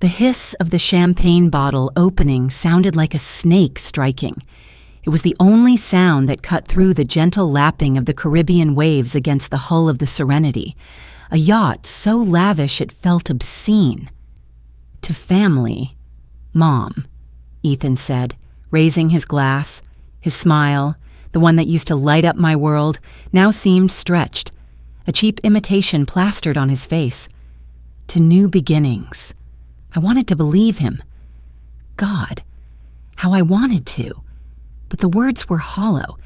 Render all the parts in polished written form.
The hiss of the champagne bottle opening sounded like a snake striking. It was the only sound that cut through the gentle lapping of the Caribbean waves against the hull of the Serenity, a yacht so lavish it felt obscene. "To family, Mom," Ethan said, raising his glass. His smile, the one that used to light up my world, now seemed stretched, a cheap imitation plastered on his face. "To new beginnings." I wanted to believe him. God, how I wanted to. But the words were hollow,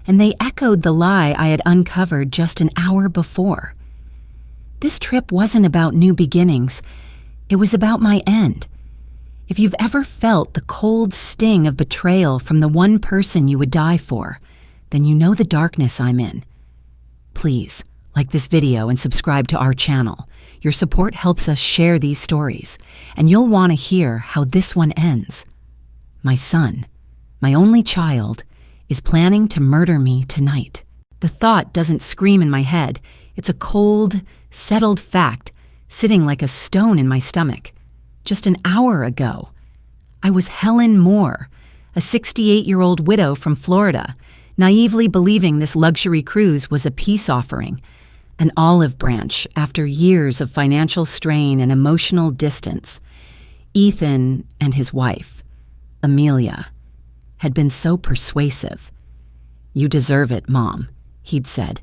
and they echoed the lie I had uncovered just an hour before. This trip wasn't about new beginnings. It was about my end. If you've ever felt the cold sting of betrayal from the one person you would die for, then you know the darkness I'm in. Please, like this video and subscribe to our channel. Your support helps us share these stories, and you'll want to hear how this one ends. My son, my only child, is planning to murder me tonight. The thought doesn't scream in my head. It's a cold, settled fact sitting like a stone in my stomach. Just an hour ago, I was Helen Moore, a 68-year-old widow from Florida, naively believing this luxury cruise was a peace offering, an olive branch after years of financial strain and emotional distance. Ethan and his wife, Amelia, had been so persuasive. "You deserve it, Mom," he'd said,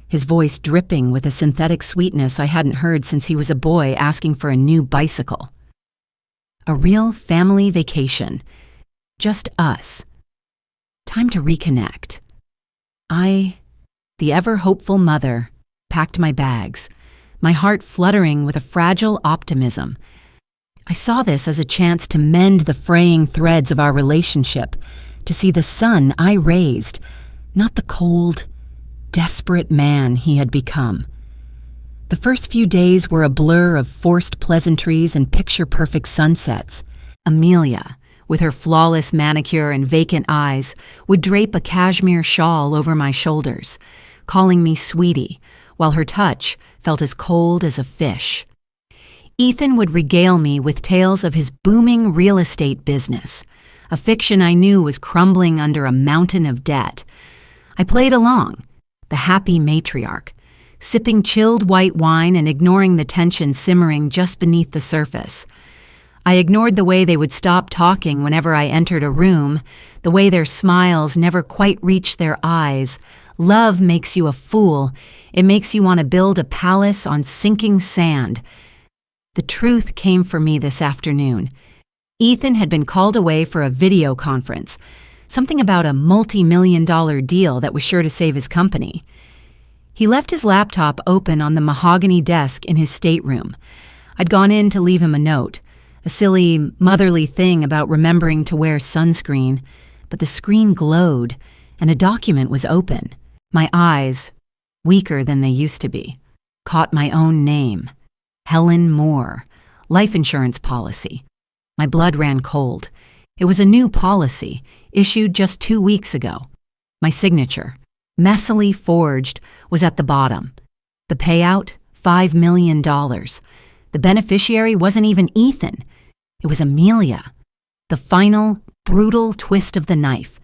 his voice dripping with a synthetic sweetness I hadn't heard since he was a boy asking for a new bicycle. A real family vacation. Just us. Time to reconnect. I, the ever-hopeful mother, packed my bags, my heart fluttering with a fragile optimism. I saw this as a chance to mend the fraying threads of our relationship, to see the son I raised, not the cold, desperate man he had become. The first few days were a blur of forced pleasantries and picture-perfect sunsets. Amelia, with her flawless manicure and vacant eyes, would drape a cashmere shawl over my shoulders, calling me sweetie, while her touch felt as cold as a fish. Ethan would regale me with tales of his booming real estate business, a fiction I knew was crumbling under a mountain of debt. I played along, the happy matriarch, sipping chilled white wine and ignoring the tension simmering just beneath the surface. I ignored the way they would stop talking whenever I entered a room, the way their smiles never quite reached their eyes. Love makes you a fool. It makes you want to build a palace on sinking sand. The truth came for me this afternoon. Ethan had been called away for a video conference, something about a multi-million-dollar deal that was sure to save his company. He left his laptop open on the mahogany desk in his stateroom. I'd gone in to leave him a note, a silly, motherly thing about remembering to wear sunscreen, but the screen glowed, and a document was open. My eyes, weaker than they used to be, caught my own name, Helen Moore, life insurance policy. My blood ran cold. It was a new policy, issued just 2 weeks ago. My signature, messily forged, was at the bottom. The payout, $5 million. The beneficiary wasn't even Ethan. It was Amelia. The final, brutal twist of the knife.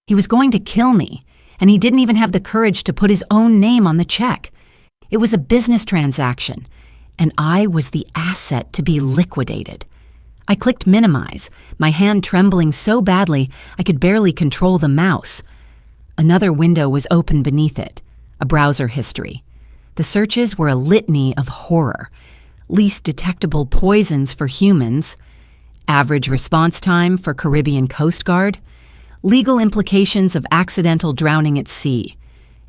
He was going to kill me, and he didn't even have the courage to put his own name on the check. It was a business transaction, and I was the asset to be liquidated. I clicked minimize, my hand trembling so badly I could barely control the mouse. Another window was open beneath it, a browser history. The searches were a litany of horror. Least detectable poisons for humans, average response time for Caribbean Coast Guard, legal implications of accidental drowning at sea,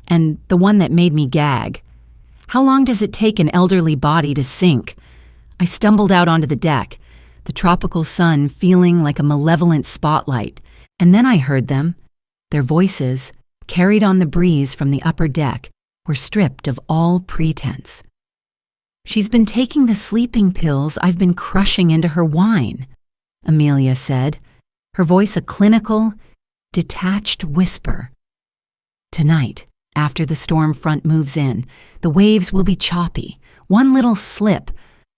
and the one that made me gag. How long does it take an elderly body to sink? I stumbled out onto the deck, the tropical sun feeling like a malevolent spotlight, and then I heard them. Their voices, carried on the breeze from the upper deck, were stripped of all pretense. "She's been taking the sleeping pills I've been crushing into her wine," Amelia said, her voice a clinical, detached whisper. "Tonight, after the storm front moves in, the waves will be choppy. One little slip,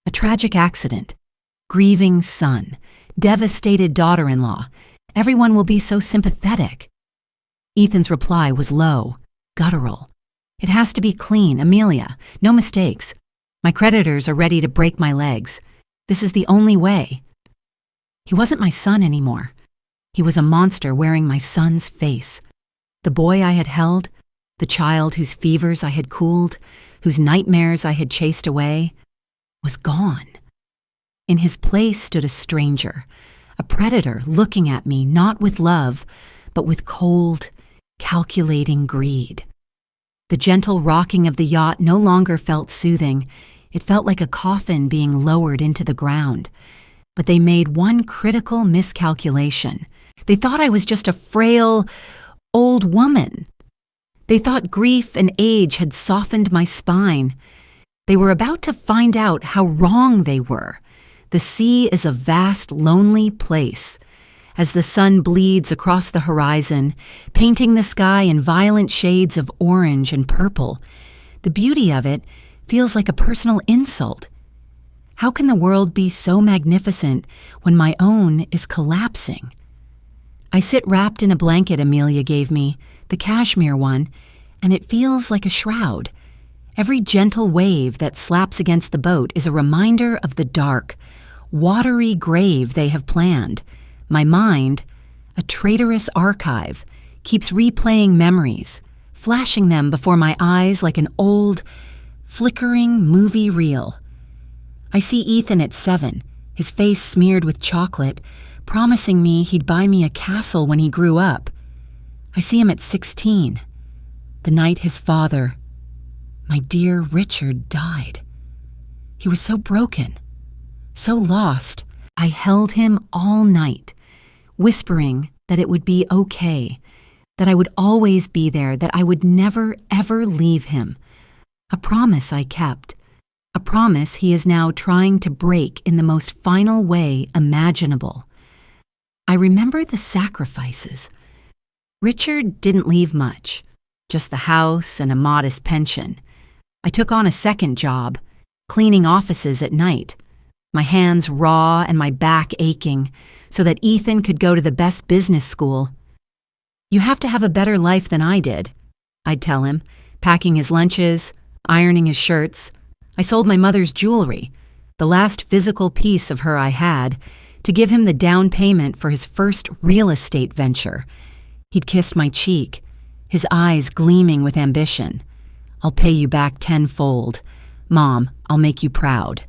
a tragic accident. Grieving son, devastated daughter-in-law. Everyone will be so sympathetic. Ethan's reply was low, guttural. It has to be clean, Amelia. No mistakes. My creditors are ready to break my legs. This is the only way. He wasn't my son anymore. He was a monster wearing my son's face. The boy I had held, the child whose fevers I had cooled, whose nightmares I had chased away, was gone. In his place stood a stranger, a predator looking at me not with love, but with cold, calculating greed. The gentle rocking of the yacht no longer felt soothing. It felt like a coffin being lowered into the ground. But they made one critical miscalculation. They thought I was just a frail, old woman. They thought grief and age had softened my spine. They were about to find out how wrong they were. The sea is a vast, lonely place. As the sun bleeds across the horizon, painting the sky in violent shades of orange and purple, the beauty of it feels like a personal insult. How can the world be so magnificent when my own is collapsing? I sit wrapped in a blanket Amelia gave me, the cashmere one, and it feels like a shroud. Every gentle wave that slaps against the boat is a reminder of the dark, watery grave they have planned. My mind, a traitorous archive, keeps replaying memories, flashing them before my eyes like an old, flickering movie reel. I see Ethan at 7, his face smeared with chocolate, promising me he'd buy me a castle when he grew up. I see him at 16, the night his father, my dear Richard, died. He was so broken, so lost. I held him all night, whispering that it would be okay, that I would always be there, that I would never, ever leave him. A promise I kept, a promise he is now trying to break in the most final way imaginable. I remember the sacrifices. Richard didn't leave much, just the house and a modest pension. I took on a second job, cleaning offices at night, my hands raw and my back aching, so that Ethan could go to the best business school. You have to have a better life than I did, I'd tell him, packing his lunches, ironing his shirts. I sold my mother's jewelry, the last physical piece of her I had, to give him the down payment for his first real estate venture. He'd kissed my cheek, his eyes gleaming with ambition. I'll pay you back tenfold. Mom, I'll make you proud.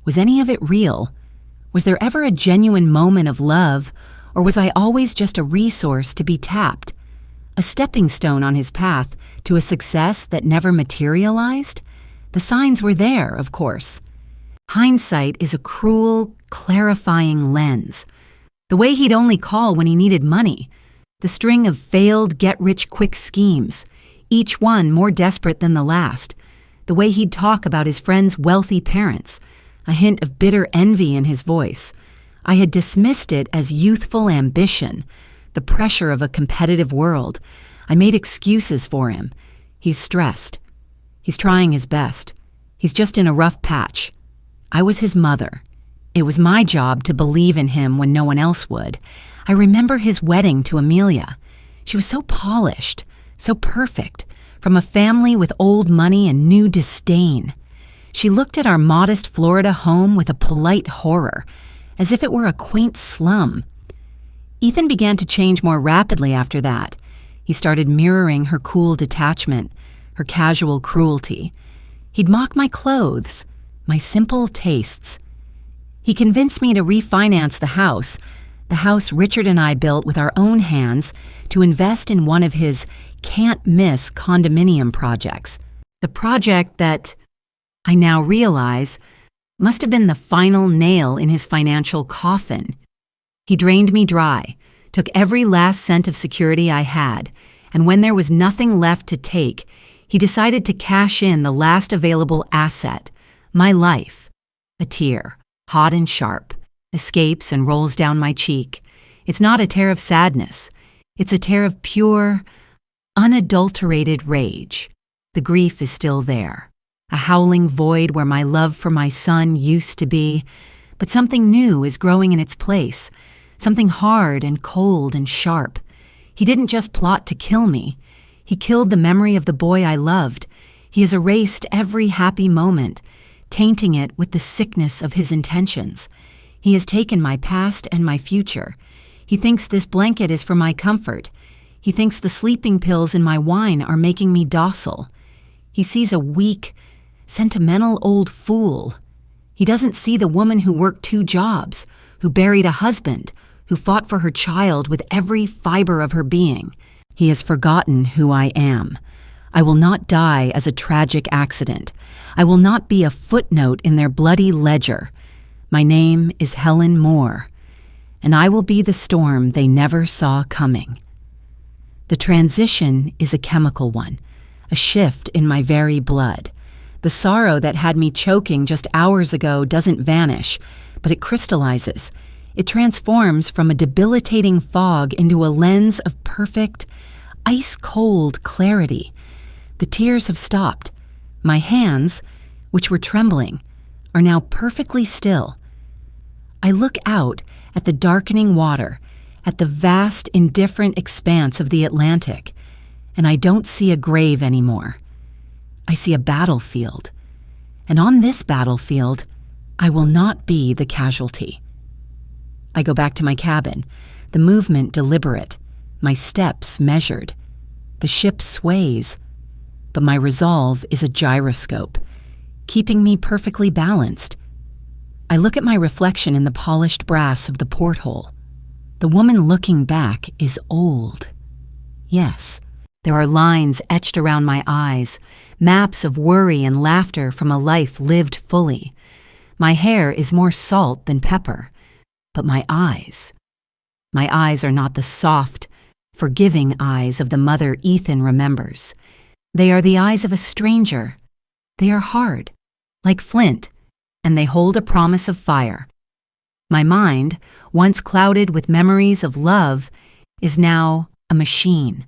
Was any of it real? Was there ever a genuine moment of love, or was I always just a resource to be tapped? A stepping stone on his path to a success that never materialized? The signs were there, of course. Hindsight is a cruel, clarifying lens. The way he'd only call when he needed money. The string of failed get-rich-quick schemes, each one more desperate than the last. The way he'd talk about his friends' wealthy parents, a hint of bitter envy in his voice. I had dismissed it as youthful ambition, the pressure of a competitive world. I made excuses for him. He's stressed. He's trying his best. He's just in a rough patch. I was his mother. It was my job to believe in him when no one else would. I remember his wedding to Amelia. She was so polished, so perfect, from a family with old money and new disdain. She looked at our modest Florida home with a polite horror, as if it were a quaint slum. Ethan began to change more rapidly after that. He started mirroring her cool detachment, her casual cruelty. He'd mock my clothes, my simple tastes. He convinced me to refinance the house Richard and I built with our own hands, to invest in one of his can't-miss condominium projects. The project that, I now realize, must have been the final nail in his financial coffin. He drained me dry, took every last cent of security I had, and when there was nothing left to take, he decided to cash in the last available asset, my life. A tear, hot and sharp, escapes and rolls down my cheek. It's not a tear of sadness. It's a tear of pure, unadulterated rage. The grief is still there, a howling void where my love for my son used to be, but something new is growing in its place, something hard and cold and sharp. He didn't just plot to kill me. He killed the memory of the boy I loved. He has erased every happy moment, tainting it with the sickness of his intentions. He has taken my past and my future. He thinks this blanket is for my comfort. He thinks the sleeping pills in my wine are making me docile. He sees a weak, sentimental old fool. He doesn't see the woman who worked 2 jobs, who buried a husband, who fought for her child with every fiber of her being. He has forgotten who I am. I will not die as a tragic accident. I will not be a footnote in their bloody ledger. My name is Helen Moore, and I will be the storm they never saw coming. The transition is a chemical one, a shift in my very blood. The sorrow that had me choking just hours ago doesn't vanish, but it crystallizes. It transforms from a debilitating fog into a lens of perfect, ice-cold clarity. The tears have stopped. My hands, which were trembling, are now perfectly still. I look out at the darkening water, at the vast, indifferent expanse of the Atlantic, and I don't see a grave anymore. I see a battlefield, and on this battlefield, I will not be the casualty. I go back to my cabin, the movement deliberate, my steps measured. The ship sways, but my resolve is a gyroscope, keeping me perfectly balanced. I look at my reflection in the polished brass of the porthole. The woman looking back is old. Yes, there are lines etched around my eyes, maps of worry and laughter from a life lived fully. My hair is more salt than pepper, but my eyes are not the soft, forgiving eyes of the mother Ethan remembers. They are the eyes of a stranger. They are hard, like flint, and they hold a promise of fire. My mind, once clouded with memories of love, is now a machine,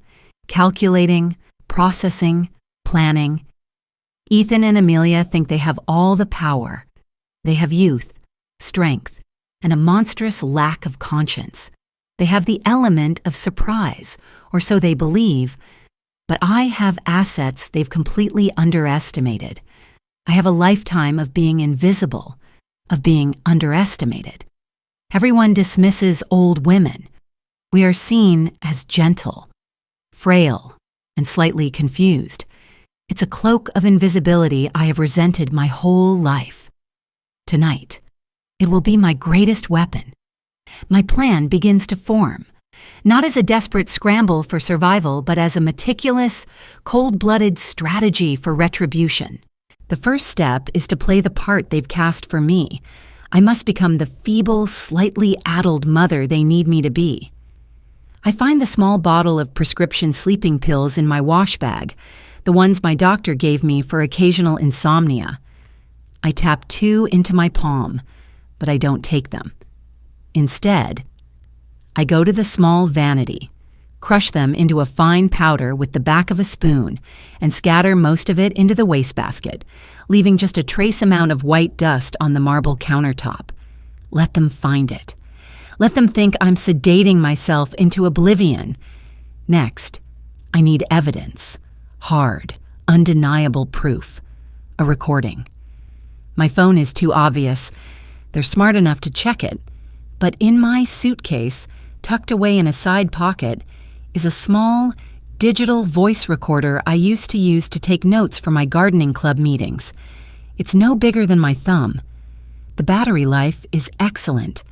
calculating, processing, planning. Ethan and Amelia think they have all the power. They have youth, strength, and a monstrous lack of conscience. They have the element of surprise, or so they believe, but I have assets they've completely underestimated. I have a lifetime of being invisible, of being underestimated. Everyone dismisses old women. We are seen as gentle, frail, and slightly confused. It's a cloak of invisibility I have resented my whole life. Tonight, it will be my greatest weapon. My plan begins to form, not as a desperate scramble for survival, but as a meticulous, cold-blooded strategy for retribution. The first step is to play the part they've cast for me. I must become the feeble, slightly addled mother they need me to be. I find the small bottle of prescription sleeping pills in my wash bag, the ones my doctor gave me for occasional insomnia. I tap 2 into my palm, but I don't take them. Instead, I go to the small vanity, crush them into a fine powder with the back of a spoon, and scatter most of it into the wastebasket, leaving just a trace amount of white dust on the marble countertop. Let them find it. Let them think I'm sedating myself into oblivion. Next, I need evidence. Hard, undeniable proof. A recording. My phone is too obvious. They're smart enough to check it. But in my suitcase, tucked away in a side pocket, is a small, digital voice recorder I used to use to take notes for my gardening club meetings. It's no bigger than my thumb. The battery life is excellent.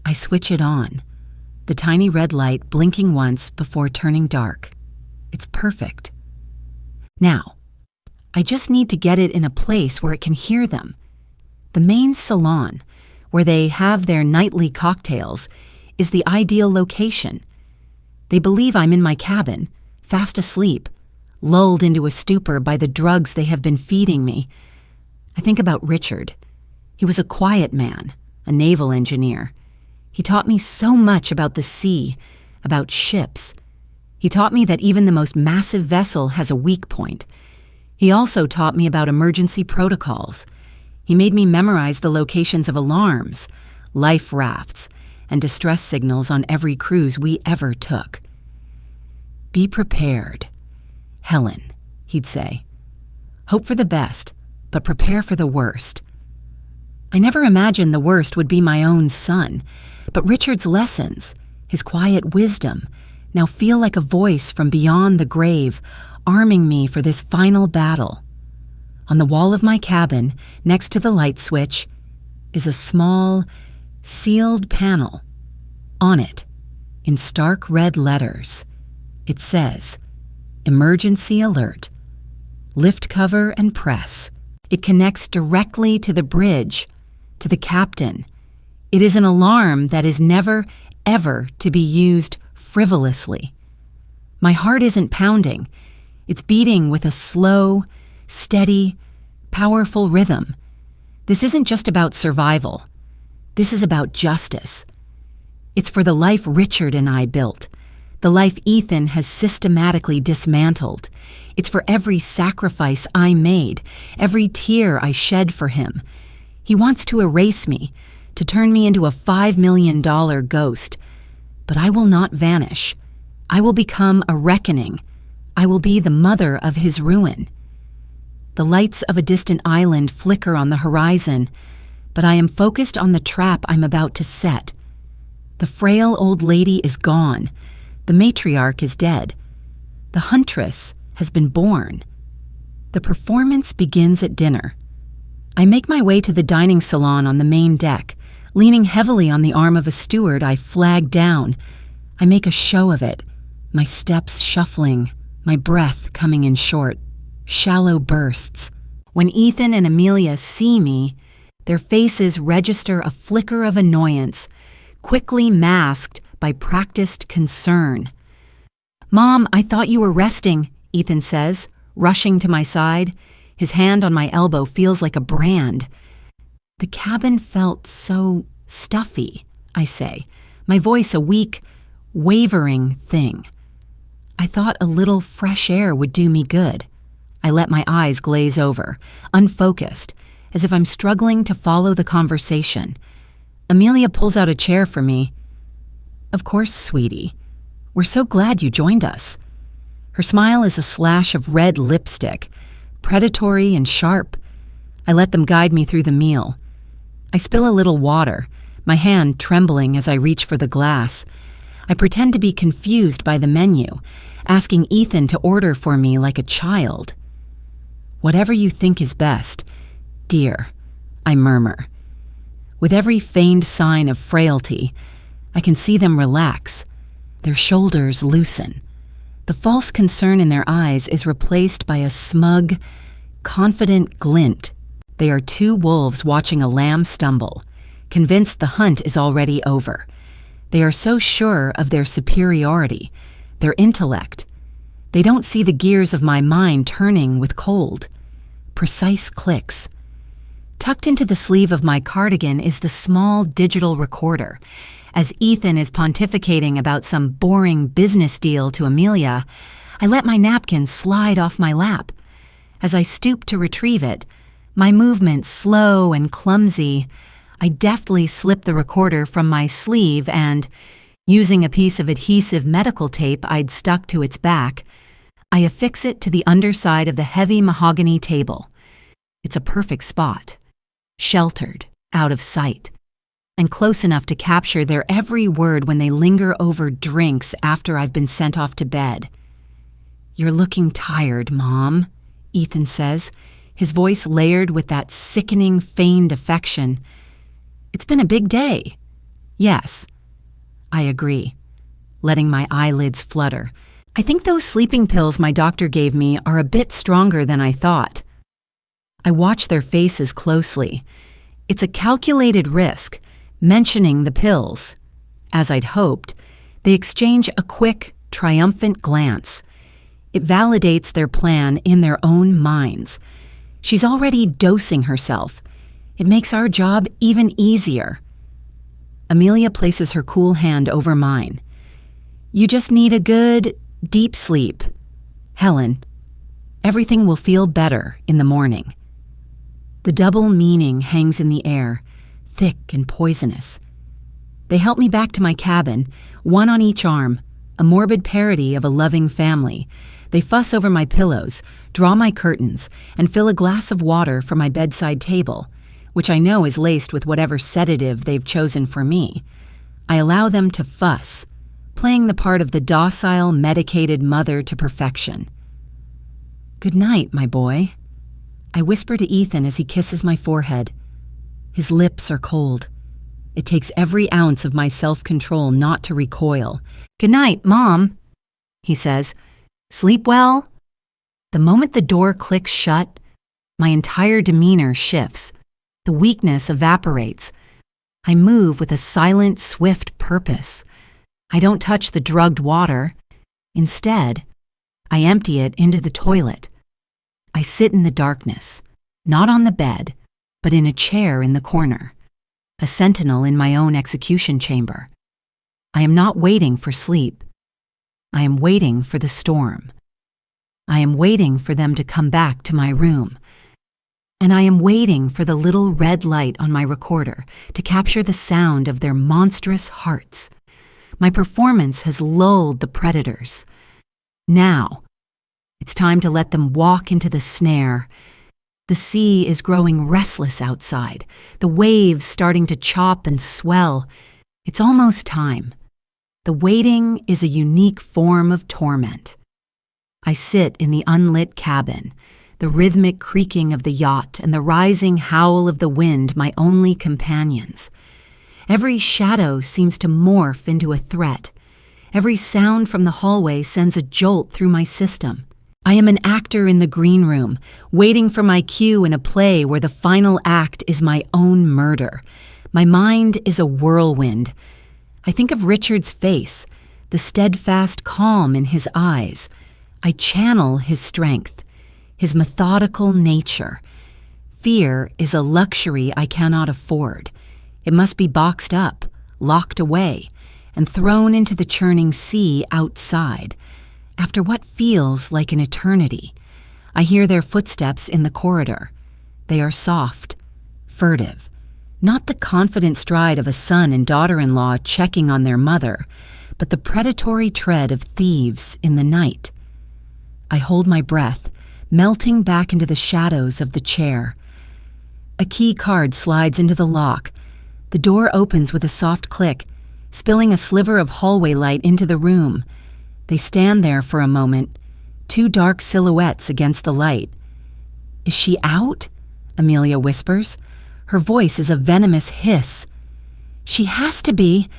I switch it on, the tiny red light blinking once before turning dark. It's perfect. Now, I just need to get it in a place where it can hear them. The main salon, where they have their nightly cocktails, is the ideal location. They believe I'm in my cabin, fast asleep, lulled into a stupor by the drugs they have been feeding me. I think about Richard. He was a quiet man, a naval engineer. He taught me so much about the sea, about ships. He taught me that even the most massive vessel has a weak point. He also taught me about emergency protocols. He made me memorize the locations of alarms, life rafts, and distress signals on every cruise we ever took. "Be prepared, Helen," he'd say. "Hope for the best, but prepare for the worst." I never imagined the worst would be my own son, but Richard's lessons, his quiet wisdom, now feel like a voice from beyond the grave, arming me for this final battle. On the wall of my cabin, next to the light switch, is a small, sealed panel. On it, in stark red letters, it says, "Emergency alert. Lift cover and press." It connects directly to the bridge, to the captain. It is an alarm that is never, ever to be used frivolously. My heart isn't pounding. It's beating with a slow, steady, powerful rhythm. This isn't just about survival. This is about justice. It's for the life Richard and I built, the life Ethan has systematically dismantled. It's for every sacrifice I made, every tear I shed for him. He wants to erase me, to turn me into a $5 million ghost. But I will not vanish. I will become a reckoning. I will be the mother of his ruin. The lights of a distant island flicker on the horizon, but I am focused on the trap I'm about to set. The frail old lady is gone. The matriarch is dead. The huntress has been born. The performance begins at dinner. I make my way to the dining salon on the main deck, leaning heavily on the arm of a steward I flag down. I make a show of it, my steps shuffling, my breath coming in short, shallow bursts. When Ethan and Amelia see me, their faces register a flicker of annoyance, quickly masked by practiced concern. "Mom, I thought you were resting," Ethan says, rushing to my side. His hand on my elbow feels like a brand. "The cabin felt so stuffy," I say, my voice a weak, wavering thing. "I thought a little fresh air would do me good." I let my eyes glaze over, unfocused, as if I'm struggling to follow the conversation. Amelia pulls out a chair for me. "Of course, sweetie. We're so glad you joined us." Her smile is a slash of red lipstick, predatory and sharp. I let them guide me through the meal. I spill a little water, my hand trembling as I reach for the glass. I pretend to be confused by the menu, asking Ethan to order for me like a child. "Whatever you think is best, dear," I murmur. With every feigned sign of frailty, I can see them relax. Their shoulders loosen. The false concern in their eyes is replaced by a smug, confident glint. They are two wolves watching a lamb stumble, convinced the hunt is already over. They are so sure of their superiority, their intellect. They don't see the gears of my mind turning with cold. Precise clicks. Tucked into the sleeve of my cardigan is the small digital recorder. As Ethan is pontificating about some boring business deal to Amelia, I let my napkin slide off my lap. As I stoop to retrieve it, my movements slow and clumsy, I deftly slip the recorder from my sleeve and, using a piece of adhesive medical tape I'd stuck to its back, I affix it to the underside of the heavy mahogany table. It's a perfect spot, sheltered, out of sight, and close enough to capture their every word when they linger over drinks after I've been sent off to bed. "You're looking tired, Mom," Ethan says, his voice layered with that sickening, feigned affection. "It's been a big day." "Yes," I agree, letting my eyelids flutter. "I think those sleeping pills my doctor gave me are a bit stronger than I thought." I watch their faces closely. It's a calculated risk, mentioning the pills. As I'd hoped, they exchange a quick, triumphant glance. It validates their plan in their own minds. She's already dosing herself. It makes our job even easier. Amelia places her cool hand over mine. "You just need a good, deep sleep. Helen, everything will feel better in the morning." The double meaning hangs in the air, thick and poisonous. They help me back to my cabin, one on each arm, a morbid parody of a loving family. They fuss over my pillows, draw my curtains, and fill a glass of water from my bedside table, which I know is laced with whatever sedative they've chosen for me. I allow them to fuss, playing the part of the docile, medicated mother to perfection. "Good night, my boy," I whisper to Ethan as he kisses my forehead. His lips are cold. It takes every ounce of my self-control not to recoil. "Good night, Mom," he says. "Sleep well?" The moment the door clicks shut, my entire demeanor shifts. The weakness evaporates. I move with a silent, swift purpose. I don't touch the drugged water. Instead, I empty it into the toilet. I sit in the darkness, not on the bed, but in a chair in the corner, a sentinel in my own execution chamber. I am not waiting for sleep. I am waiting for the storm. I am waiting for them to come back to my room. And I am waiting for the little red light on my recorder to capture the sound of their monstrous hearts. My performance has lulled the predators. Now, it's time to let them walk into the snare. The sea is growing restless outside, the waves starting to chop and swell. It's almost time. The waiting is a unique form of torment. I sit in the unlit cabin, the rhythmic creaking of the yacht and the rising howl of the wind my only companions. Every shadow seems to morph into a threat. Every sound from the hallway sends a jolt through my system. I am an actor in the green room, waiting for my cue in a play where the final act is my own murder. My mind is a whirlwind. I think of Richard's face, the steadfast calm in his eyes. I channel his strength, his methodical nature. Fear is a luxury I cannot afford. It must be boxed up, locked away, and thrown into the churning sea outside. After what feels like an eternity, I hear their footsteps in the corridor. They are soft, furtive, not the confident stride of a son and daughter-in-law checking on their mother, but the predatory tread of thieves in the night. I hold my breath, melting back into the shadows of the chair. A key card slides into the lock. The door opens with a soft click, spilling a sliver of hallway light into the room. They stand there for a moment, two dark silhouettes against the light. "Is she out?" Amelia whispers. Her voice is a venomous hiss. "She has to be."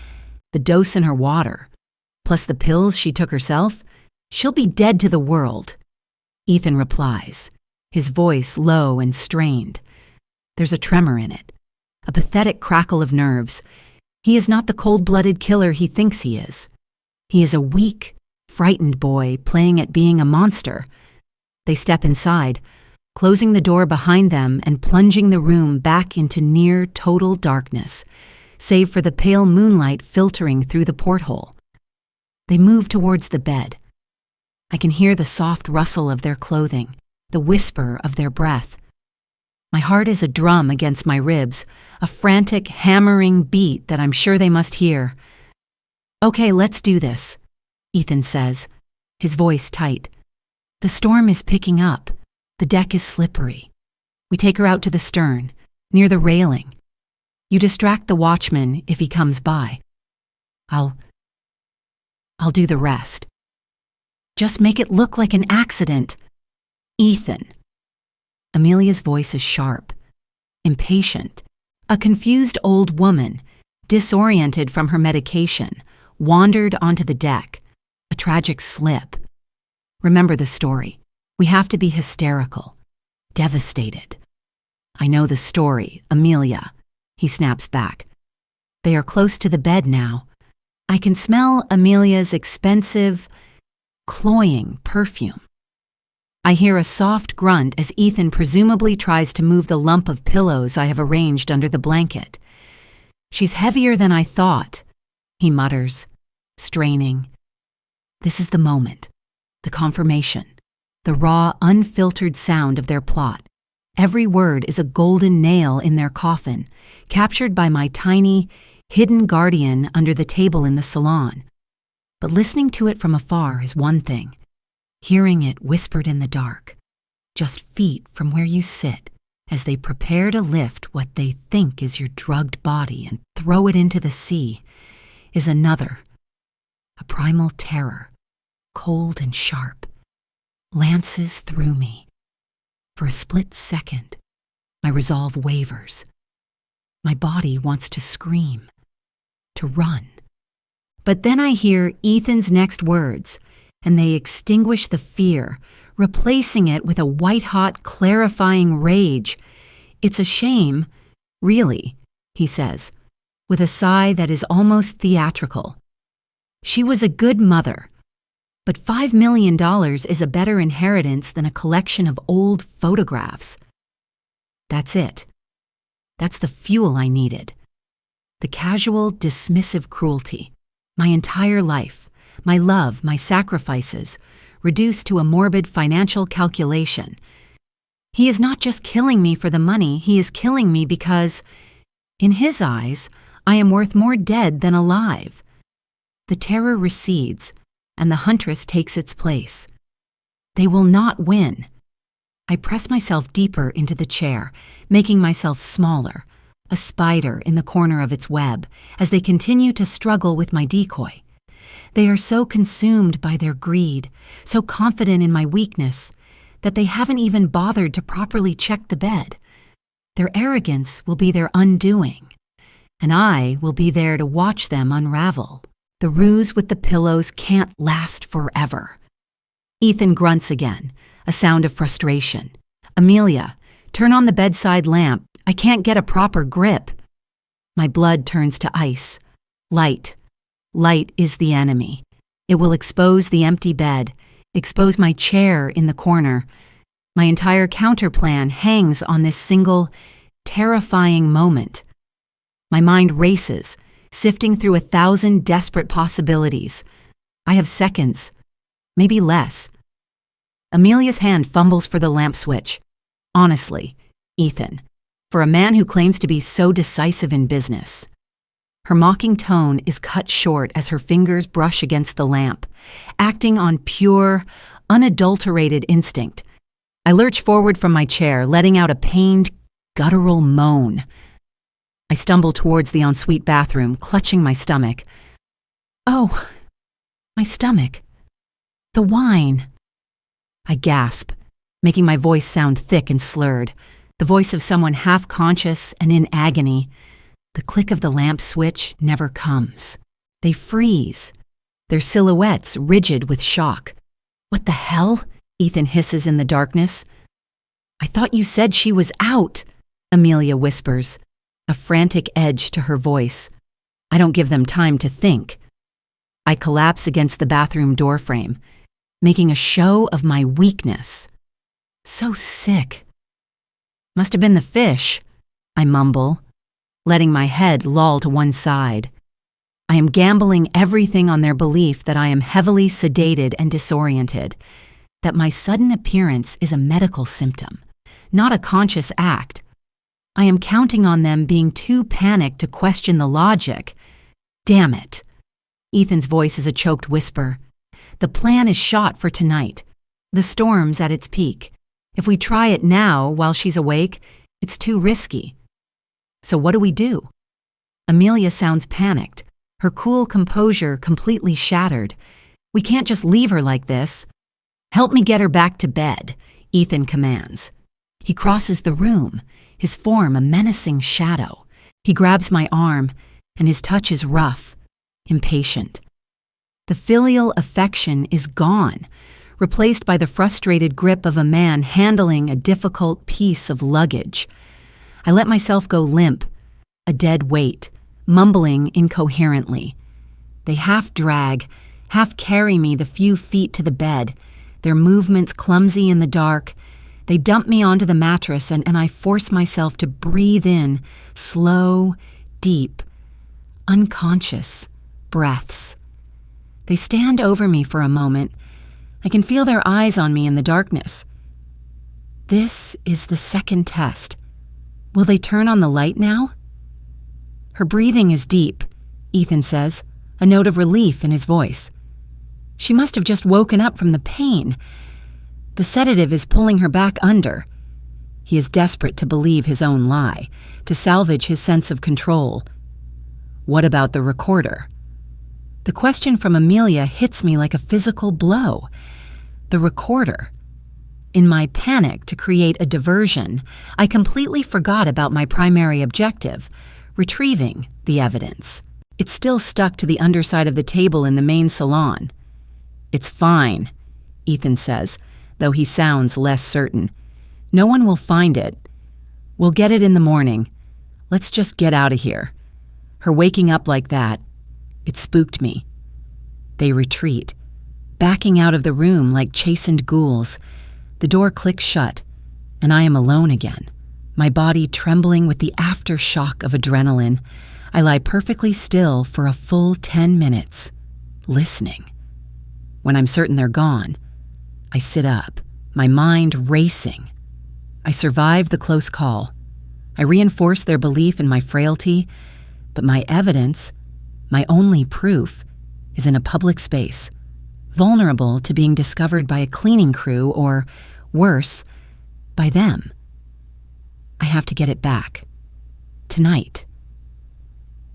The dose in her water, plus the pills she took herself, she'll be dead to the world. Ethan replies, his voice low and strained. There's a tremor in it, a pathetic crackle of nerves. He is not the cold-blooded killer he thinks he is. He is a weak, frightened boy playing at being a monster. They step inside, closing the door behind them and plunging the room back into near total darkness, save for the pale moonlight filtering through the porthole. They move towards the bed. I can hear the soft rustle of their clothing, the whisper of their breath. My heart is a drum against my ribs, a frantic, hammering beat that I'm sure they must hear. "Okay, let's do this," Ethan says, his voice tight. "The storm is picking up. The deck is slippery. We take her out to the stern, near the railing. You distract the watchman if he comes by. I'll do the rest. Just make it look like an accident. Ethan." Amelia's voice is sharp, impatient. A confused old woman, disoriented from her medication, wandered onto the deck. A tragic slip. Remember the story. We have to be hysterical, devastated. "I know the story, Amelia," he snaps back. They are close to the bed now. I can smell Amelia's expensive, cloying perfume. I hear a soft grunt as Ethan presumably tries to move the lump of pillows I have arranged under the blanket. "She's heavier than I thought," he mutters, straining. This is the moment, the confirmation, the raw, unfiltered sound of their plot. Every word is a golden nail in their coffin, captured by my tiny, hidden guardian under the table in the salon. But listening to it from afar is one thing. Hearing it whispered in the dark, just feet from where you sit, as they prepare to lift what they think is your drugged body and throw it into the sea, is another, a primal terror, cold and sharp, lances through me. For a split second, my resolve wavers. My body wants to scream, to run. But then I hear Ethan's next words, and they extinguish the fear, replacing it with a white-hot, clarifying rage. "It's a shame, really," he says, with a sigh that is almost theatrical. "She was a good mother, but $5 million is a better inheritance than a collection of old photographs." That's it. That's the fuel I needed. The casual, dismissive cruelty. My entire life, my love, my sacrifices, reduced to a morbid financial calculation. He is not just killing me for the money, he is killing me because, in his eyes, I am worth more dead than alive. The terror recedes, and the huntress takes its place. They will not win. I press myself deeper into the chair, making myself smaller, a spider in the corner of its web, as they continue to struggle with my decoy. They are so consumed by their greed, so confident in my weakness, that they haven't even bothered to properly check the bed. Their arrogance will be their undoing, and I will be there to watch them unravel. The ruse with the pillows can't last forever. Ethan grunts again, a sound of frustration. "Amelia, turn on the bedside lamp. I can't get a proper grip." My blood turns to ice. Light. Light is the enemy. It will expose the empty bed, expose my chair in the corner. My entire counterplan hangs on this single, terrifying moment. My mind races, sifting through 1,000 desperate possibilities. I have seconds, maybe less. Amelia's hand fumbles for the lamp switch. Honestly, Ethan, for a man who claims to be so decisive in business. Her mocking tone is cut short as her fingers brush against the lamp, acting on pure, unadulterated instinct. I lurch forward from my chair, letting out a pained, guttural moan. I stumble towards the ensuite bathroom, clutching my stomach. Oh, my stomach. The wine. I gasp, making my voice sound thick and slurred, the voice of someone half-conscious and in agony. The click of the lamp switch never comes. They freeze, their silhouettes rigid with shock. "What the hell?" Ethan hisses in the darkness. "I thought you said she was out," Amelia whispers, a frantic edge to her voice. I don't give them time to think. I collapse against the bathroom doorframe, making a show of my weakness. So sick. "Must have been the fish," I mumble, letting my head loll to one side. I am gambling everything on their belief that I am heavily sedated and disoriented, that my sudden appearance is a medical symptom, not a conscious act. I am counting on them being too panicked to question the logic. Damn it. Ethan's voice is a choked whisper. The plan is shot for tonight. The storm's at its peak. If we try it now while she's awake, it's too risky. So what do? Amelia sounds panicked, her cool composure completely shattered. We can't just leave her like this. "Help me get her back to bed," Ethan commands. He crosses the room, his form a menacing shadow. He grabs my arm, and his touch is rough, impatient. The filial affection is gone, replaced by the frustrated grip of a man handling a difficult piece of luggage. I let myself go limp, a dead weight, mumbling incoherently. They half drag, half carry me the few feet to the bed, their movements clumsy in the dark. They dump me onto the mattress and I force myself to breathe in slow, deep, unconscious breaths. They stand over me for a moment. I can feel their eyes on me in the darkness. This is the second test. Will they turn on the light now? Her breathing is deep, Ethan says, a note of relief in his voice. She must have just woken up from the pain. The sedative is pulling her back under. He is desperate to believe his own lie, to salvage his sense of control. What about the recorder? The question from Amelia hits me like a physical blow. The recorder. In my panic to create a diversion, I completely forgot about my primary objective, retrieving the evidence. It's still stuck to the underside of the table in the main salon. It's fine, Ethan says, though he sounds less certain. No one will find it. We'll get it in the morning. Let's just get out of here. Her waking up like that, it spooked me. They retreat, backing out of the room like chastened ghouls. The door clicks shut, and I am alone again, my body trembling with the aftershock of adrenaline. I lie perfectly still for a full 10 minutes, listening. When I'm certain they're gone, I sit up, my mind racing. I survive the close call. I reinforce their belief in my frailty, but my evidence, my only proof, is in a public space, vulnerable to being discovered by a cleaning crew or, worse, by them. I have to get it back. Tonight.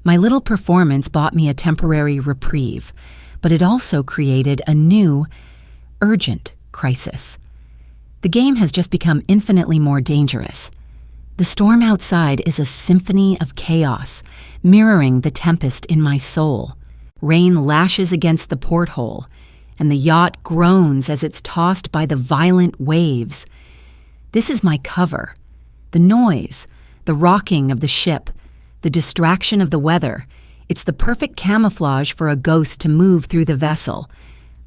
My little performance bought me a temporary reprieve, but it also created a new, urgent crisis. The game has just become infinitely more dangerous. The storm outside is a symphony of chaos, mirroring the tempest in my soul. Rain lashes against the porthole, and the yacht groans as it's tossed by the violent waves. This is my cover. The noise, the rocking of the ship, the distraction of the weather. It's the perfect camouflage for a ghost to move through the vessel.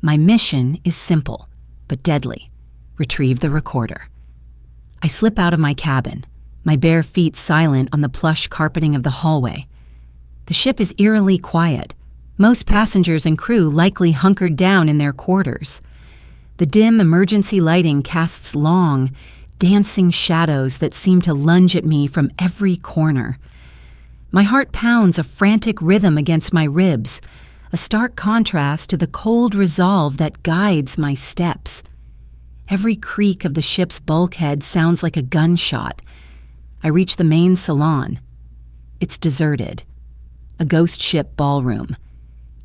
My mission is simple, but deadly. Retrieve the recorder. I slip out of my cabin, my bare feet silent on the plush carpeting of the hallway. The ship is eerily quiet. Most passengers and crew likely hunkered down in their quarters. The dim emergency lighting casts long, dancing shadows that seem to lunge at me from every corner. My heart pounds a frantic rhythm against my ribs, a stark contrast to the cold resolve that guides my steps. Every creak of the ship's bulkhead sounds like a gunshot. I reach the main salon. It's deserted. A ghost ship ballroom.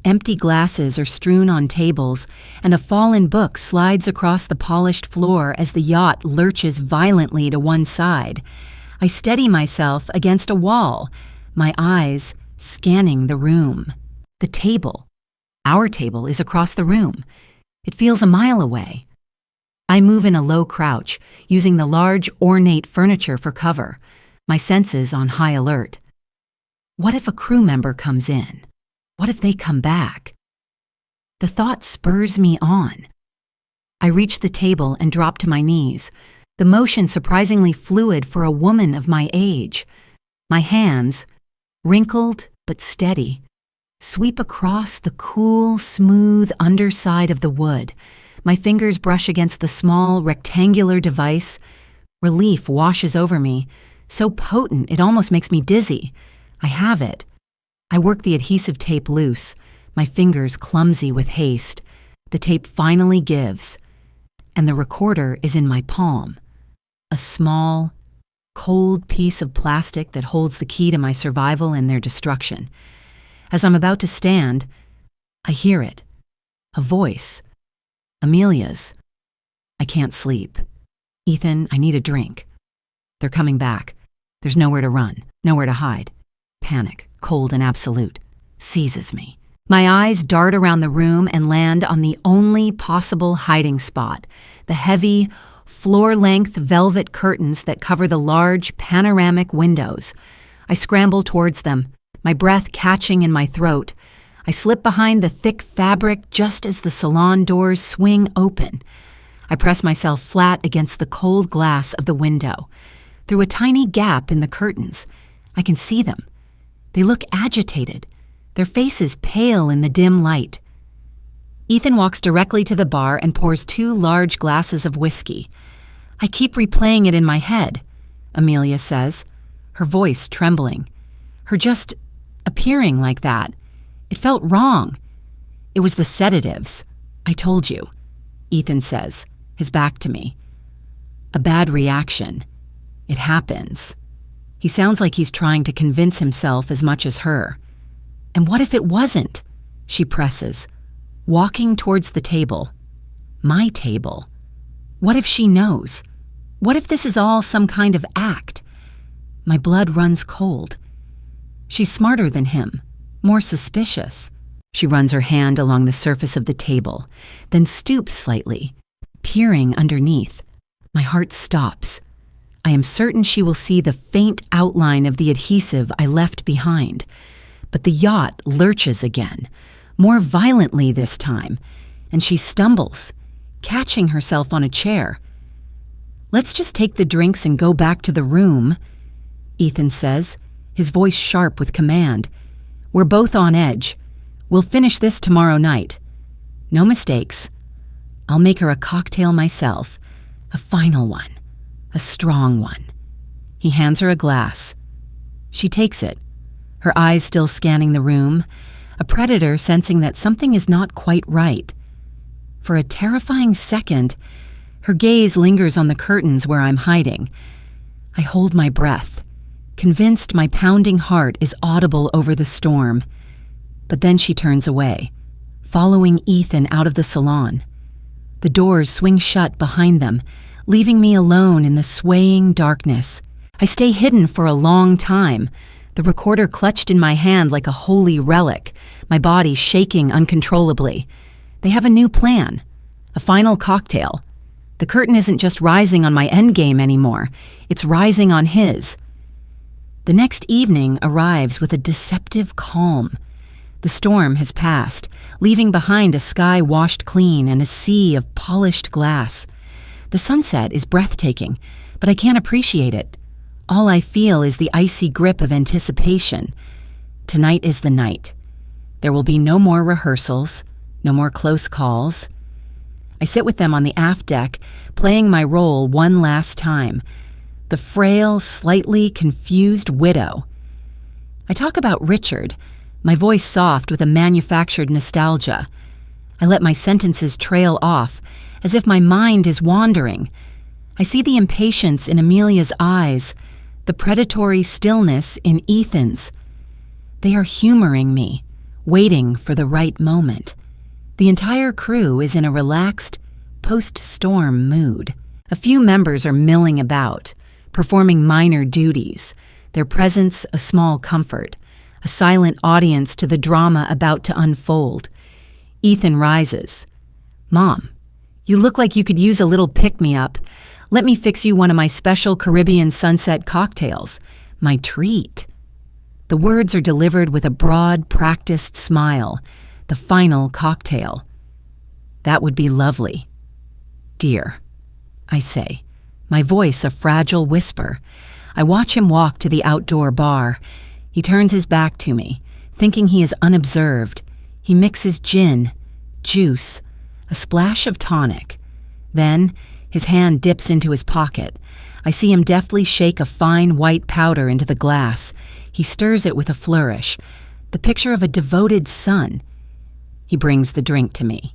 Empty glasses are strewn on tables, and a fallen book slides across the polished floor as the yacht lurches violently to one side. I steady myself against a wall, my eyes scanning the room. The table. Our table is across the room. It feels a mile away. I move in a low crouch, using the large, ornate furniture for cover, my senses on high alert. What if a crew member comes in? What if they come back? The thought spurs me on. I reach the table and drop to my knees, the motion surprisingly fluid for a woman of my age. My hands, wrinkled but steady, sweep across the cool, smooth underside of the wood. My fingers brush against the small, rectangular device. Relief washes over me, so potent it almost makes me dizzy. I have it. I work the adhesive tape loose, my fingers clumsy with haste. The tape finally gives, and the recorder is in my palm. A small, cold piece of plastic that holds the key to my survival and their destruction. As I'm about to stand, I hear it. A voice. Amelia's. I can't sleep. Ethan, I need a drink. They're coming back. There's nowhere to run, nowhere to hide. Panic, cold and absolute, seizes me. My eyes dart around the room and land on the only possible hiding spot, the heavy, floor-length velvet curtains that cover the large, panoramic windows. I scramble towards them, my breath catching in my throat. I slip behind the thick fabric just as the salon doors swing open. I press myself flat against the cold glass of the window. Through a tiny gap in the curtains, I can see them. They look agitated, their faces pale in the dim light. Ethan walks directly to the bar and pours 2 large glasses of whiskey. I keep replaying it in my head, Amelia says, her voice trembling. Her just appearing like that. It felt wrong. It was the sedatives. I told you, Ethan says, his back to me. A bad reaction. It happens. He sounds like he's trying to convince himself as much as her. And what if it wasn't? She presses, walking towards the table. My table. What if she knows? What if this is all some kind of act? My blood runs cold. She's smarter than him, more suspicious. She runs her hand along the surface of the table, then stoops slightly, peering underneath. My heart stops. I am certain she will see the faint outline of the adhesive I left behind. But the yacht lurches again, more violently this time, and she stumbles, catching herself on a chair. Let's just take the drinks and go back to the room, Ethan says, his voice sharp with command. We're both on edge. We'll finish this tomorrow night. No mistakes. I'll make her a cocktail myself, a final one, a strong one. He hands her a glass. She takes it, her eyes still scanning the room, a predator sensing that something is not quite right. For a terrifying second, her gaze lingers on the curtains where I'm hiding. I hold my breath, convinced my pounding heart is audible over the storm. But then she turns away, following Ethan out of the salon. The doors swing shut behind them, leaving me alone in the swaying darkness. I stay hidden for a long time, the recorder clutched in my hand like a holy relic, my body shaking uncontrollably. They have a new plan, a final cocktail. The curtain isn't just rising on my endgame anymore, it's rising on his. The next evening arrives with a deceptive calm. The storm has passed, leaving behind a sky washed clean and a sea of polished glass. The sunset is breathtaking, but I can't appreciate it. All I feel is the icy grip of anticipation. Tonight is the night. There will be no more rehearsals, no more close calls. I sit with them on the aft deck, playing my role one last time. The frail, slightly confused widow. I talk about Richard, my voice soft with a manufactured nostalgia. I let my sentences trail off, as if my mind is wandering. I see the impatience in Amelia's eyes, the predatory stillness in Ethan's. They are humoring me, waiting for the right moment. The entire crew is in a relaxed, post-storm mood. A few members are milling about, performing minor duties, their presence a small comfort, a silent audience to the drama about to unfold. Ethan rises. Mom, you look like you could use a little pick-me-up. Let me fix you one of my special Caribbean sunset cocktails. My treat. The words are delivered with a broad, practiced smile. The final cocktail. That would be lovely. Dear, I say, my voice a fragile whisper. I watch him walk to the outdoor bar. He turns his back to me, thinking he is unobserved. He mixes gin, juice, a splash of tonic. Then, his hand dips into his pocket. I see him deftly shake a fine white powder into the glass. He stirs it with a flourish, the picture of a devoted son. He brings the drink to me.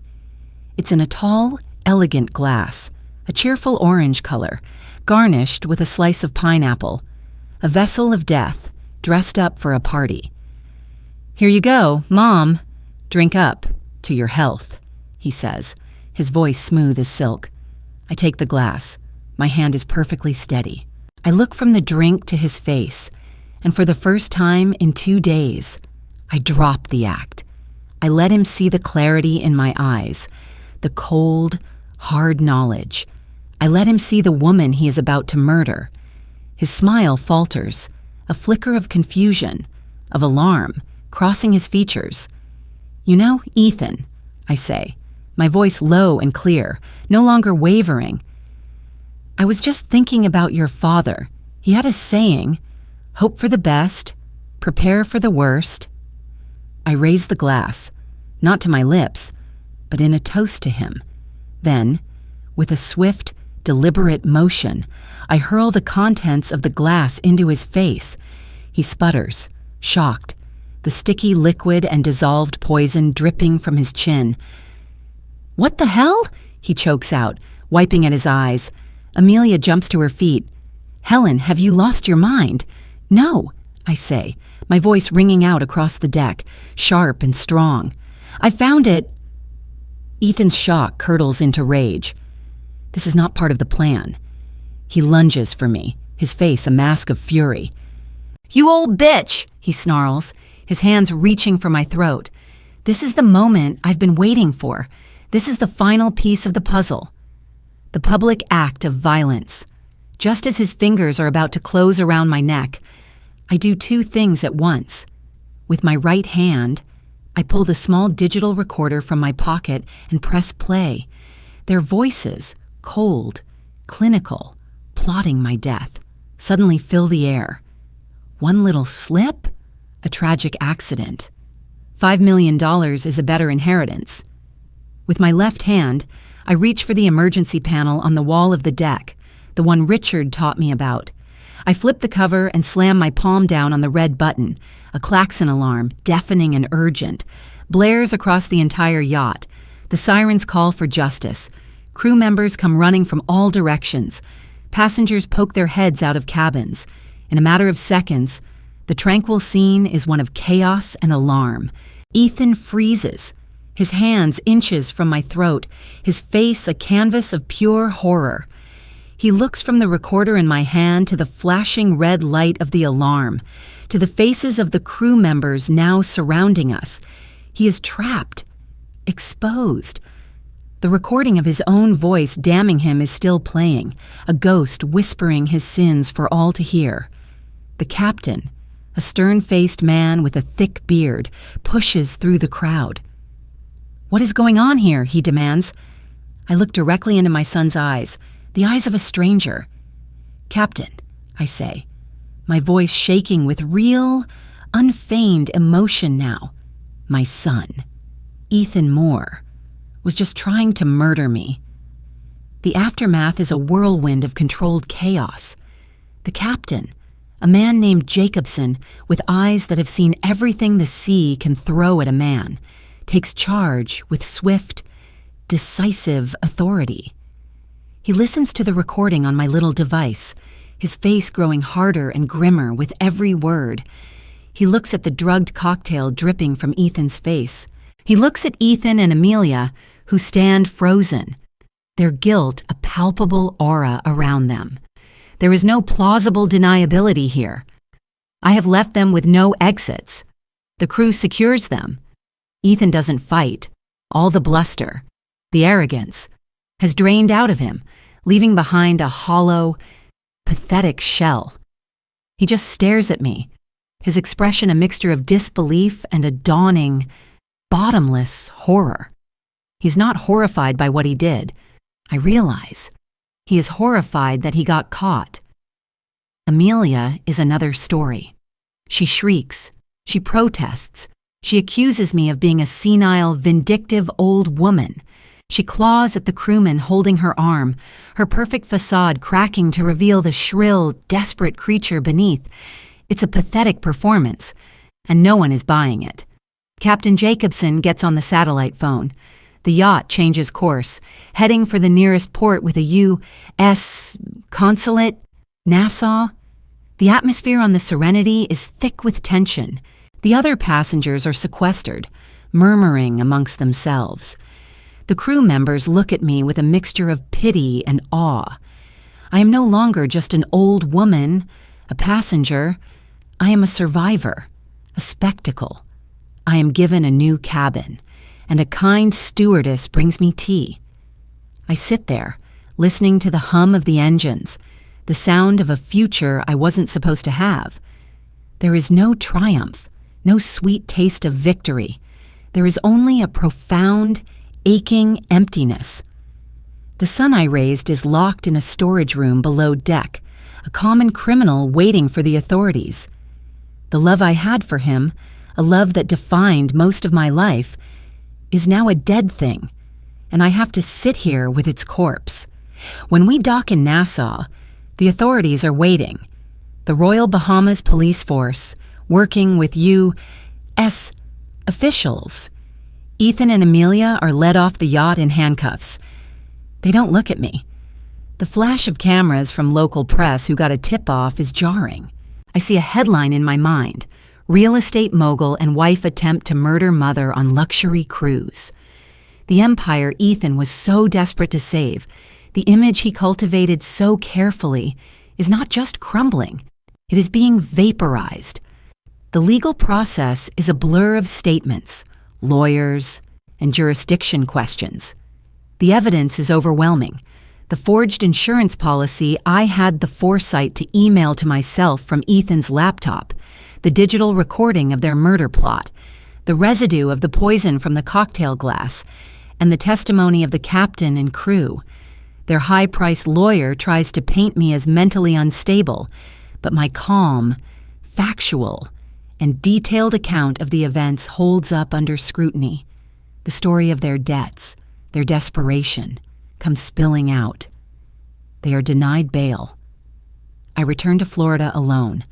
It's in a tall, elegant glass, a cheerful orange color, garnished with a slice of pineapple, a vessel of death, dressed up for a party. Here you go, Mom. Drink up, to your health, he says, his voice smooth as silk. I take the glass. My hand is perfectly steady. I look from the drink to his face, and for the first time in 2 days, I drop the act. I let him see the clarity in my eyes, the cold, hard knowledge. I let him see the woman he is about to murder. His smile falters, a flicker of confusion, of alarm, crossing his features. You know, Ethan, I say, my voice low and clear, no longer wavering. I was just thinking about your father. He had a saying, hope for the best, prepare for the worst. I raise the glass, not to my lips, but in a toast to him. Then, with a swift, deliberate motion, I hurl the contents of the glass into his face. He sputters, shocked, the sticky liquid and dissolved poison dripping from his chin. "What the hell?" he chokes out, wiping at his eyes. Amelia jumps to her feet. "Helen, have you lost your mind?" "No," I say, my voice ringing out across the deck, sharp and strong. "I found it." Ethan's shock curdles into rage. This is not part of the plan. He lunges for me, his face a mask of fury. "You old bitch," he snarls, his hands reaching for my throat. This is the moment I've been waiting for. This is the final piece of the puzzle. The public act of violence. Just as his fingers are about to close around my neck, I do two things at once. With my right hand, I pull the small digital recorder from my pocket and press play. Their voices, cold, clinical, plotting my death, suddenly fill the air. One little slip? A tragic accident. $5 million is a better inheritance. With my left hand, I reach for the emergency panel on the wall of the deck, the one Richard taught me about. I flip the cover and slam my palm down on the red button. A klaxon alarm, deafening and urgent, blares across the entire yacht. The sirens call for justice. Crew members come running from all directions. Passengers poke their heads out of cabins. In a matter of seconds, the tranquil scene is one of chaos and alarm. Ethan freezes, his hands inches from my throat, his face a canvas of pure horror. He looks from the recorder in my hand to the flashing red light of the alarm, to the faces of the crew members now surrounding us. He is trapped, exposed. The recording of his own voice damning him is still playing, a ghost whispering his sins for all to hear. The captain, a stern-faced man with a thick beard, pushes through the crowd. "What is going on here?" he demands. I look directly into my son's eyes, the eyes of a stranger. "Captain," I say, my voice shaking with real, unfeigned emotion now. "My son, Ethan Moore, was just trying to murder me." The aftermath is a whirlwind of controlled chaos. The captain, a man named Jacobson, with eyes that have seen everything the sea can throw at a man, takes charge with swift, decisive authority. He listens to the recording on my little device, his face growing harder and grimmer with every word. He looks at the drugged cocktail dripping from Ethan's face. He looks at Ethan and Amelia, who stand frozen, their guilt a palpable aura around them. There is no plausible deniability here. I have left them with no exits. The crew secures them. Ethan doesn't fight. All the bluster, the arrogance, has drained out of him, leaving behind a hollow, pathetic shell. He just stares at me, his expression a mixture of disbelief and a dawning, bottomless horror. He's not horrified by what he did. I realize. He is horrified that he got caught. Amelia is another story. She shrieks. She protests. She accuses me of being a senile, vindictive old woman. She claws at the crewman holding her arm, her perfect facade cracking to reveal the shrill, desperate creature beneath. It's a pathetic performance, and no one is buying it. Captain Jacobson gets on the satellite phone. The yacht changes course, heading for the nearest port with a U.S. consulate, Nassau. The atmosphere on the Serenity is thick with tension. The other passengers are sequestered, murmuring amongst themselves. The crew members look at me with a mixture of pity and awe. I am no longer just an old woman, a passenger. I am a survivor, a spectacle. I am given a new cabin, and a kind stewardess brings me tea. I sit there, listening to the hum of the engines, the sound of a future I wasn't supposed to have. There is no triumph, no sweet taste of victory. There is only a profound, aching emptiness. The son I raised is locked in a storage room below deck, a common criminal waiting for the authorities. The love I had for him, a love that defined most of my life, is now a dead thing, and I have to sit here with its corpse. When we dock in Nassau, the authorities are waiting. The Royal Bahamas Police Force, working with U.S. officials. Ethan and Amelia are led off the yacht in handcuffs. They don't look at me. The flash of cameras from local press who got a tip-off is jarring. I see a headline in my mind: real estate mogul and wife attempt to murder mother on luxury cruise. The empire Ethan was so desperate to save, the image he cultivated so carefully, is not just crumbling, it is being vaporized. The legal process is a blur of statements, lawyers, and jurisdiction questions. The evidence is overwhelming. The forged insurance policy I had the foresight to email to myself from Ethan's laptop, the digital recording of their murder plot, the residue of the poison from the cocktail glass, and the testimony of the captain and crew. Their high-priced lawyer tries to paint me as mentally unstable, but my calm, factual, and detailed account of the events holds up under scrutiny. The story of their debts, their desperation, comes spilling out. They are denied bail. I return to Florida alone.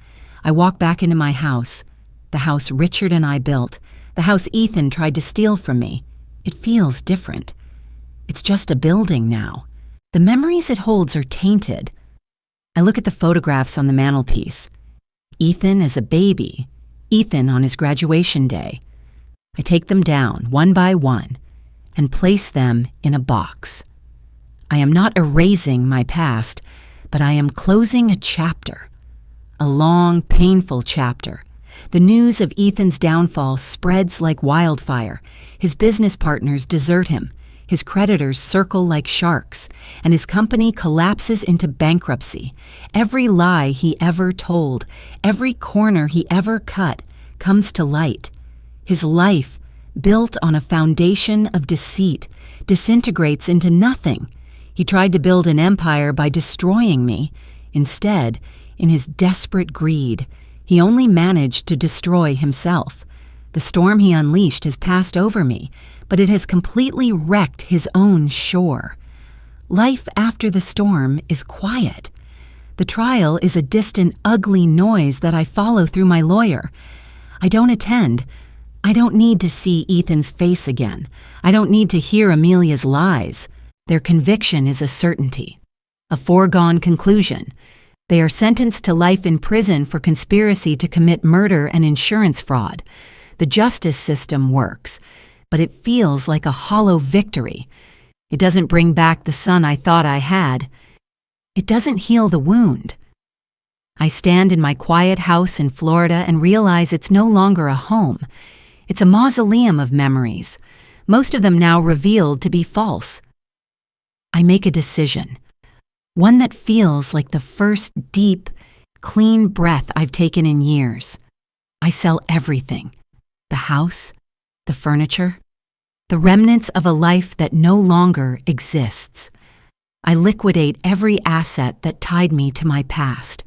I walk back into my house, the house Richard and I built, the house Ethan tried to steal from me. It feels different. It's just a building now. The memories it holds are tainted. I look at the photographs on the mantelpiece. Ethan as a baby, Ethan on his graduation day. I take them down, one by one, and place them in a box. I am not erasing my past, but I am closing a chapter. A long, painful chapter. The news of Ethan's downfall spreads like wildfire. His business partners desert him. His creditors circle like sharks, and his company collapses into bankruptcy. Every lie he ever told, every corner he ever cut, comes to light. His life, built on a foundation of deceit, disintegrates into nothing. He tried to build an empire by destroying me. Instead, in his desperate greed, he only managed to destroy himself. The storm he unleashed has passed over me, but it has completely wrecked his own shore. Life after the storm is quiet. The trial is a distant, ugly noise that I follow through my lawyer. I don't attend. I don't need to see Ethan's face again. I don't need to hear Amelia's lies. Their conviction is a certainty, a foregone conclusion. They are sentenced to life in prison for conspiracy to commit murder and insurance fraud. The justice system works, but it feels like a hollow victory. It doesn't bring back the son I thought I had. It doesn't heal the wound. I stand in my quiet house in Florida and realize it's no longer a home. It's a mausoleum of memories, most of them now revealed to be false. I make a decision, one that feels like the first deep, clean breath I've taken in years. I sell everything. The house, the furniture, the remnants of a life that no longer exists. I liquidate every asset that tied me to my past.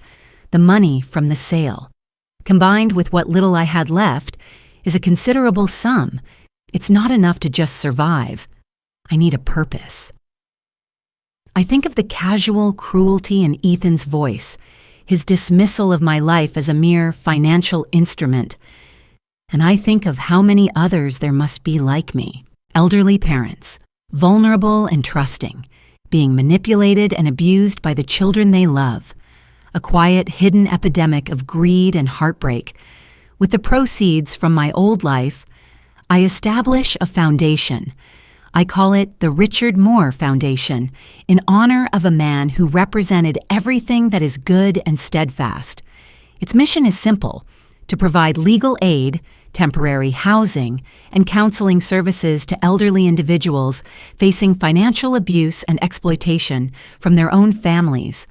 The money from the sale, combined with what little I had left, is a considerable sum. It's not enough to just survive. I need a purpose. I think of the casual cruelty in Ethan's voice, his dismissal of my life as a mere financial instrument. And I think of how many others there must be like me, elderly parents, vulnerable and trusting, being manipulated and abused by the children they love, a quiet, hidden epidemic of greed and heartbreak. With the proceeds from my old life, I establish a foundation. I call it the Richard Moore Foundation, in honor of a man who represented everything that is good and steadfast. Its mission is simple: to provide legal aid, temporary housing, and counseling services to elderly individuals facing financial abuse and exploitation from their own families.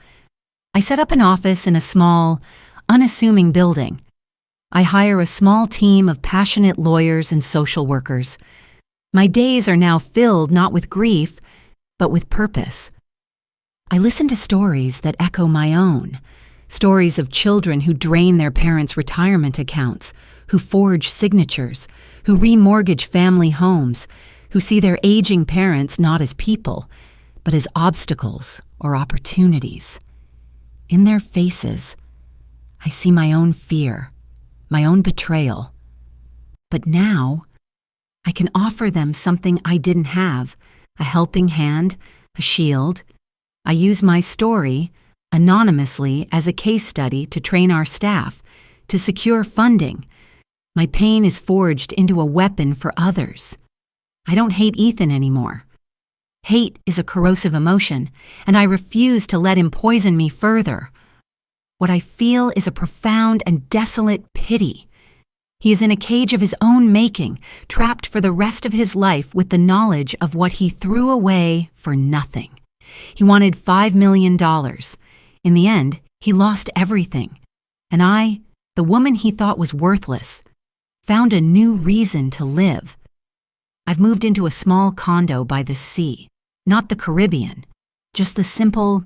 I set up an office in a small, unassuming building. I hire a small team of passionate lawyers and social workers. My days are now filled not with grief, but with purpose. I listen to stories that echo my own, stories of children who drain their parents' retirement accounts, who forge signatures, who remortgage family homes, who see their aging parents not as people, but as obstacles or opportunities. In their faces, I see my own fear, my own betrayal. But now, I can offer them something I didn't have, a helping hand, a shield. I use my story anonymously as a case study to train our staff, to secure funding. My pain is forged into a weapon for others. I don't hate Ethan anymore. Hate is a corrosive emotion, and I refuse to let him poison me further. What I feel is a profound and desolate pity. He is in a cage of his own making, trapped for the rest of his life with the knowledge of what he threw away for nothing. He wanted $5 million. In the end, he lost everything. And I, the woman he thought was worthless, found a new reason to live. I've moved into a small condo by the sea, not the Caribbean, just the simple,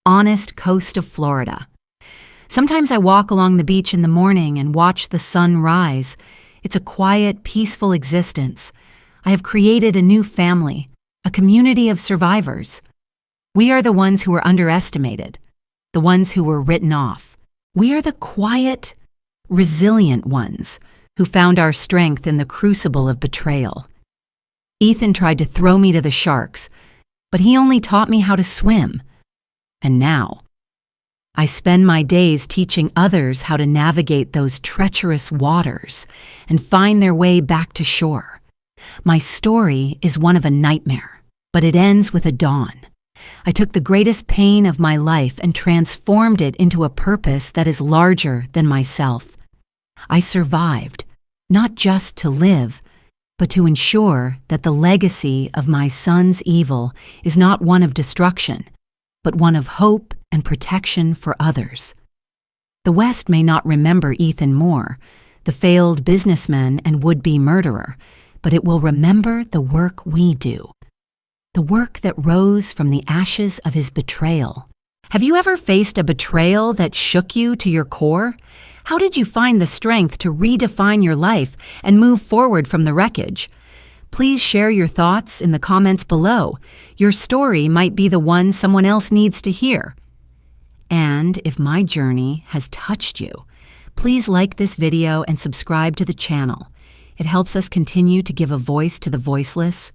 honest coast of Florida. Sometimes I walk along the beach in the morning and watch the sun rise. It's a quiet, peaceful existence. I have created a new family, a community of survivors. We are the ones who were underestimated, the ones who were written off. We are the quiet, resilient ones who found our strength in the crucible of betrayal. Ethan tried to throw me to the sharks, but he only taught me how to swim. And now, I spend my days teaching others how to navigate those treacherous waters and find their way back to shore. My story is one of a nightmare, but it ends with a dawn. I took the greatest pain of my life and transformed it into a purpose that is larger than myself. I survived, not just to live, but to ensure that the legacy of my son's evil is not one of destruction, but one of hope and protection for others. The West may not remember Ethan Moore, the failed businessman and would-be murderer, but it will remember the work we do, the work that rose from the ashes of his betrayal. Have you ever faced a betrayal that shook you to your core? How did you find the strength to redefine your life and move forward from the wreckage? Please share your thoughts in the comments below. Your story might be the one someone else needs to hear. And if my journey has touched you, please like this video and subscribe to the channel. It helps us continue to give a voice to the voiceless.